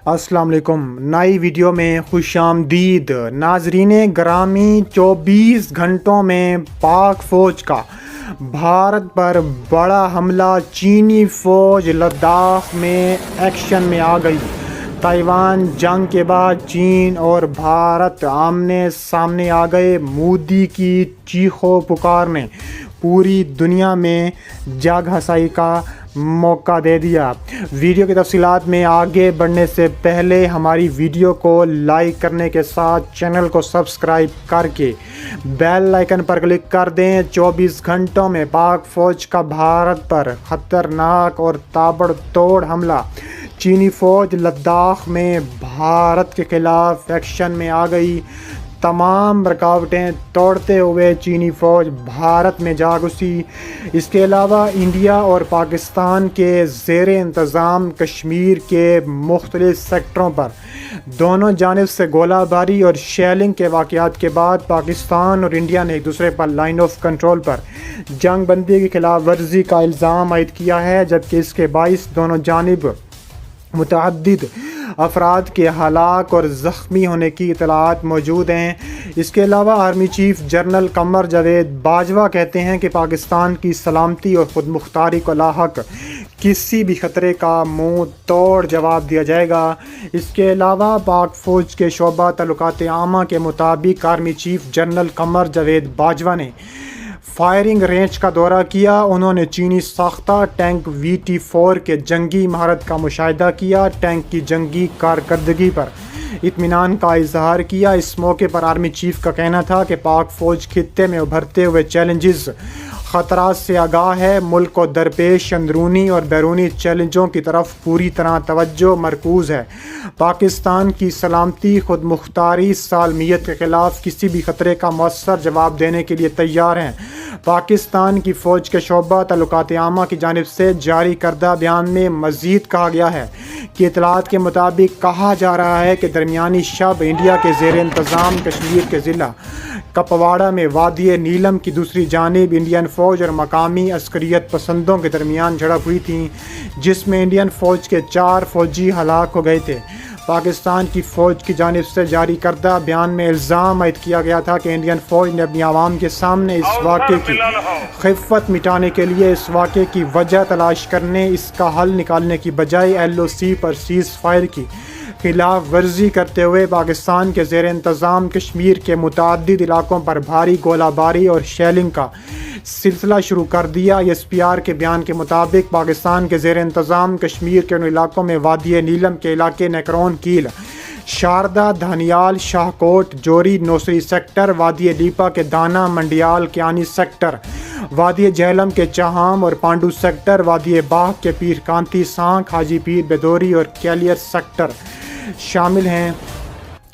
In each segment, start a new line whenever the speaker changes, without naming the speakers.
السلام علیکم، نئی ویڈیو میں خوش آمدید ناظرین گرامی۔ 24 گھنٹوں میں پاک فوج کا بھارت پر بڑا حملہ، چینی فوج لداخ میں ایکشن میں آ گئی۔ تائیوان جنگ کے بعد چین اور بھارت آمنے سامنے آ گئے۔ مودی کی چیخ و پکار نے پوری دنیا میں جگ ہنسائی کا موقع دے دیا۔ ویڈیو کی تفصیلات میں آگے بڑھنے سے پہلے ہماری ویڈیو کو لائک کرنے کے ساتھ چینل کو سبسکرائب کر کے بیل آئیکن پر کلک کر دیں۔ 24 گھنٹوں میں پاک فوج کا بھارت پر خطرناک اور تابڑ توڑ حملہ۔ چینی فوج لداخ میں بھارت کے خلاف ایکشن میں آ گئی۔ تمام رکاوٹیں توڑتے ہوئے چینی فوج بھارت میں جا گھسی۔ اس کے علاوہ انڈیا اور پاکستان کے زیر انتظام کشمیر کے مختلف سیکٹروں پر دونوں جانب سے گولہ باری اور شیلنگ کے واقعات کے بعد پاکستان اور انڈیا نے ایک دوسرے پر لائن آف کنٹرول پر جنگ بندی کی خلاف ورزی کا الزام عائد کیا ہے، جبکہ اس کے باعث دونوں جانب متعدد افراد کے ہلاک اور زخمی ہونے کی اطلاعات موجود ہیں۔ اس کے علاوہ army chief general Qamar Javed Bajwa کہتے ہیں کہ پاکستان کی سلامتی اور خود مختاری کو لاحق کسی بھی خطرے کا منہ توڑ جواب دیا جائے گا۔ اس کے علاوہ پاک فوج کے شعبہ تعلقات عامہ کے مطابق army chief general Qamar Javed Bajwa نے فائرنگ رینج کا دورہ کیا۔ انہوں نے چینی ساختہ ٹینک VT-4 کے جنگی مہارت کا مشاہدہ کیا۔ ٹینک کی جنگی کارکردگی پر اطمینان کا اظہار کیا۔ اس موقع پر آرمی چیف کا کہنا تھا کہ پاک فوج خطے میں ابھرتے ہوئے چیلنجز خطرات سے آگاہ ہے۔ ملک کو درپیش اندرونی اور بیرونی چیلنجوں کی طرف پوری طرح توجہ مرکوز ہے۔ پاکستان کی سلامتی، خود مختاری، سالمیت کے خلاف کسی بھی خطرے کا مؤثر جواب دینے کے لیے تیار ہیں۔ پاکستان کی فوج کے شعبہ تعلقات عامہ کی جانب سے جاری کردہ بیان میں مزید کہا گیا ہے کہ اطلاعات کے مطابق کہا جا رہا ہے کہ درمیانی شب انڈیا کے زیر انتظام کشمیر کے ضلع کپواڑہ میں وادی نیلم کی دوسری جانب انڈین فوج اور مقامی عسکریت پسندوں کے درمیان جھڑپ ہوئی تھی، جس میں انڈین فوج کے 4 فوجی ہلاک ہو گئے تھے۔ پاکستان کی فوج کی جانب سے جاری کردہ بیان میں الزام عائد کیا گیا تھا کہ انڈین فوج نے اپنی عوام کے سامنے اس واقعے کی خفت مٹانے کے لیے اس واقعے کی وجہ تلاش کرنے، اس کا حل نکالنے کی بجائے LOC پر سیز فائر کی خلاف ورزی کرتے ہوئے پاکستان کے زیر انتظام کشمیر کے متعدد علاقوں پر بھاری گولہ باری اور شیلنگ کا سلسلہ شروع کر دیا۔ SPR کے بیان کے مطابق پاکستان کے زیر انتظام کشمیر کے ان علاقوں میں وادی نیلم کے علاقے نیکرون کیل، شاردا، دھانیال، شاہ کوٹ، جوری، نوسری سیکٹر، وادی لیپا کے دانا، منڈیال، کیانی سیکٹر، وادی جہلم کے چاہام اور پانڈو سیکٹر، وادی باغ کے پیر کانتی، سانک، حاجی پیر بیدوری اور کیلیر سیکٹر شامل ہیں۔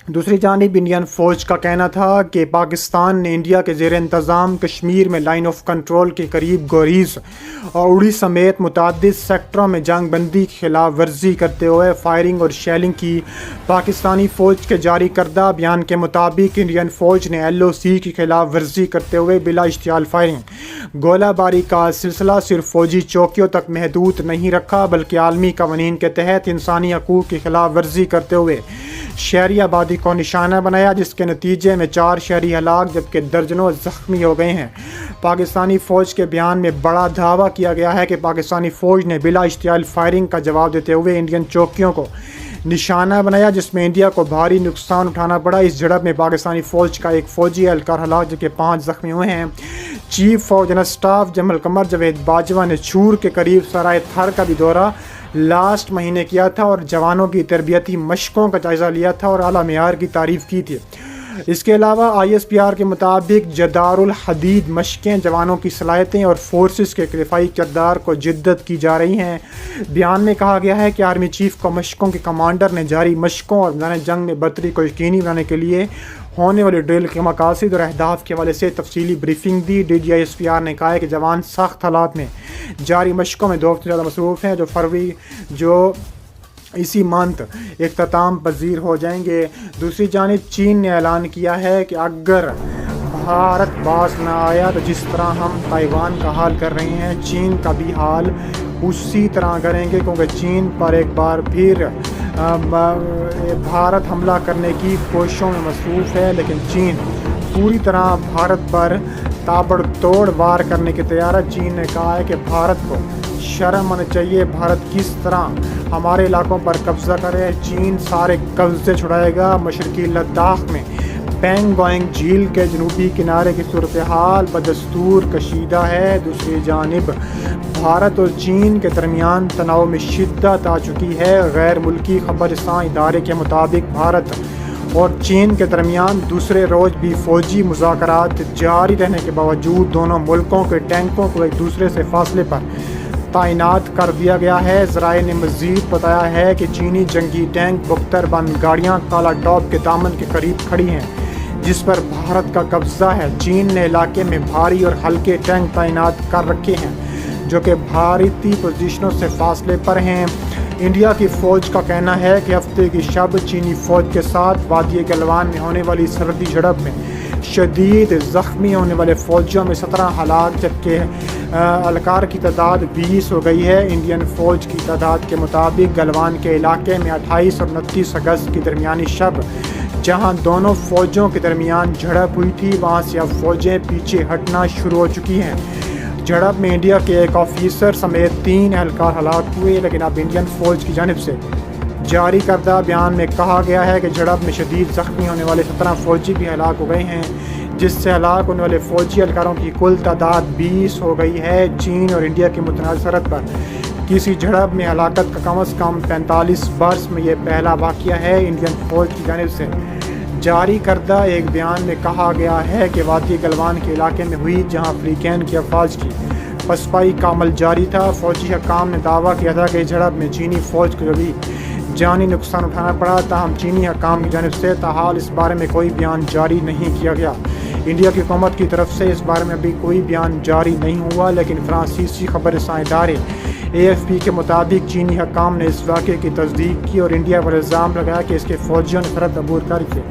دوسری جانب انڈین فوج کا کہنا تھا کہ پاکستان نے انڈیا کے زیر انتظام کشمیر میں لائن آف کنٹرول کے قریب گوریز اور اڑی سمیت متعدد سیکٹروں میں جنگ بندی کی خلاف ورزی کرتے ہوئے فائرنگ اور شیلنگ کی۔ پاکستانی فوج کے جاری کردہ بیان کے مطابق انڈین فوج نے LOC کی خلاف ورزی کرتے ہوئے بلا اشتعال فائرنگ گولہ باری کا سلسلہ صرف فوجی چوکیوں تک محدود نہیں رکھا، بلکہ عالمی قوانین کے تحت انسانی حقوق کی خلاف ورزی کرتے ہوئے شہری آبادی کو نشانہ بنایا، جس کے نتیجے میں 4 شہری ہلاک جبکہ درجنوں زخمی ہو گئے ہیں۔ پاکستانی فوج کے بیان میں بڑا دعویٰ کیا گیا ہے کہ پاکستانی فوج نے بلا اشتعال فائرنگ کا جواب دیتے ہوئے انڈین چوکیوں کو نشانہ بنایا، جس میں انڈیا کو بھاری نقصان اٹھانا پڑا۔ اس جھڑپ میں پاکستانی فوج کا ایک فوجی اہلکار ہلاک جبکہ 5 زخمی ہوئے ہیں۔ چیف فوج general staff general Qamar Javed Bajwa نے چھور کے قریب سرائے تھر کا بھی دورہ لاسٹ مہینے کیا تھا اور جوانوں کی تربیتی مشقوں کا جائزہ لیا تھا اور اعلیٰ معیار کی تعریف کی تھی۔ اس کے علاوہ ISPR کے مطابق جدار الحدید مشقیں جوانوں کی صلاحیتیں اور فورسز کے دفاعی کردار کو جدت کی جا رہی ہیں۔ بیان میں کہا گیا ہے کہ آرمی چیف کو مشقوں کے کمانڈر نے جاری مشقوں اور میدان جنگ میں برتری کو یقینی بنانے کے لیے ہونے والی ڈرل کے مقاصد اور اہداف کے حوالے سے تفصیلی بریفنگ دی۔ DG ISPR نے کہا ہے کہ جوان سخت حالات میں جاری مشقوں میں 2 ہفتے سے زیادہ مصروف ہیں، جو اسی منتھ اختتام پذیر ہو جائیں گے۔ دوسری جانب چین نے اعلان کیا ہے کہ اگر بھارت باز نہ آیا تو جس طرح ہم تائیوان کا حال کر رہے ہیں، چین کا بھی حال اسی طرح کریں گے، کیونکہ چین پر ایک بار پھر بھارت حملہ کرنے کی کوششوں میں مصروف ہے، لیکن چین پوری طرح بھارت پر تابڑ توڑ وار کرنے کی تیار ہے۔ چین نے کہا ہے کہ بھارت کو شرم آنا چاہیے، بھارت کس طرح ہمارے علاقوں پر قبضہ کرے، چین سارے قبضے چھڑائے گا۔ مشرقی لداخ میں پینگانگ جھیل کے جنوبی کنارے کی صورتحال بدستور کشیدہ ہے۔ دوسری جانب بھارت اور چین کے درمیان تناؤ میں شدت آ چکی ہے۔ غیر ملکی خبر رساں ادارے کے مطابق بھارت اور چین کے درمیان دوسرے روز بھی فوجی مذاکرات جاری رہنے کے باوجود دونوں ملکوں کے ٹینکوں کو ایک دوسرے سے فاصلے پر تعینات کر دیا گیا ہے۔ ذرائع نے مزید بتایا ہے کہ چینی جنگی ٹینک بختر بند گاڑیاں کالا ٹاپ کے دامن کے قریب کھڑی ہیں، جس پر بھارت کا قبضہ ہے۔ چین نے علاقے میں بھاری اور ہلکے ٹینک تعینات کر رکھے ہیں، جو کہ بھارتی پوزیشنوں سے فاصلے پر ہیں۔ انڈیا کی فوج کا کہنا ہے کہ ہفتے کی شب چینی فوج کے ساتھ وادی گلوان میں ہونے والی سرحدی جھڑپ میں شدید زخمی ہونے والے فوجیوں میں 17 ہلاک، جبکہ اہلکار کی تعداد 20 ہو گئی ہے۔ انڈین فوج کی تعداد کے مطابق گلوان کے علاقے میں 28 اور 29 اگست کی درمیانی شب جہاں دونوں فوجوں کے درمیان جھڑپ ہوئی تھی، وہاں سے اب فوجیں پیچھے ہٹنا شروع ہو چکی ہیں۔ جھڑپ میں انڈیا کے ایک آفیسر سمیت 3 اہلکار ہلاک ہوئے، لیکن اب انڈین فوج کی جانب سے جاری کردہ بیان میں کہا گیا ہے کہ جھڑپ میں شدید زخمی ہونے والے 17 فوجی بھی ہلاک ہو گئے ہیں، جس سے ہلاک ہونے والے فوجی اہلکاروں کی کل تعداد 20 ہو گئی ہے۔ چین اور انڈیا کی متنازع سرحد پر کسی جھڑپ میں ہلاکت کا کم از کم 45 برس میں یہ پہلا واقعہ ہے۔ انڈین فوج کی جانب سے جاری کردہ ایک بیان میں کہا گیا ہے کہ وادی گلوان کے علاقے میں ہوئی، جہاں فریقین کی افواج کی پسپائی کا عمل جاری تھا۔ فوجی حکام نے دعویٰ کیا تھا کہ جھڑپ میں چینی فوج کو بھی جانی نقصان اٹھانا پڑا، تاہم چینی حکام کی جانب سے تاحال اس بارے میں کوئی بیان جاری نہیں کیا گیا۔ انڈیا کی حکومت کی طرف سے اس بارے میں ابھی کوئی بیان جاری نہیں ہوا، لیکن فرانسیسی خبر رساں ادارے AFP کے مطابق چینی حکام نے اس واقعے کی تصدیق کی اور انڈیا پر الزام لگایا کہ اس کے فوجیوں نے سرحد عبور کر کے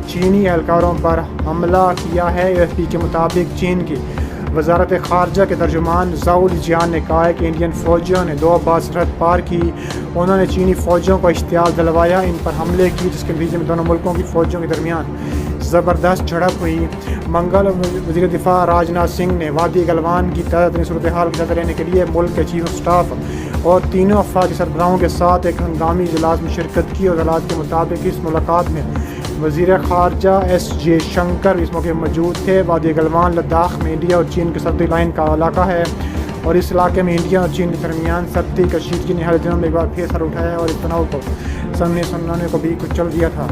چینی اہلکاروں پر حملہ کیا ہے۔ AFP کے مطابق چین کی وزارت خارجہ کے ترجمان زاؤ لیجیان نے کہا ہے کہ انڈین فوجیوں نے 2 بار سرحد پار کی، انہوں نے چینی فوجیوں کو اشتعال دلوایا، ان پر حملے کی، جس کے نتیجے میں دونوں ملکوں کی فوجوں کے درمیان زبردست جھڑپ ہوئی۔ منگل وزیر دفاع راجناتھ سنگھ نے وادی گلوان کی تازہ صورتحال کا جائزہ لینے کے لیے ملک کے چیف آف اسٹاف اور تینوں افواج سربراہوں کے ساتھ ایک ہنگامی اجلاس میں شرکت کی، اور اطلاعات کے مطابق اس ملاقات میں وزیر خارجہ ایس جے شنکر اس موقع موجود تھے۔ وادی گلوان لداخ میں انڈیا اور چین کی سرحدی لائن کا علاقہ ہے، اور اس علاقے میں انڈیا اور چین کے درمیان سرحدی کشیدگی نے حال دنوں میں ایک بار پھر سر اٹھایا ہے اور اس تناؤ کو سامنے سنانے کو بھی کچل دیا تھا۔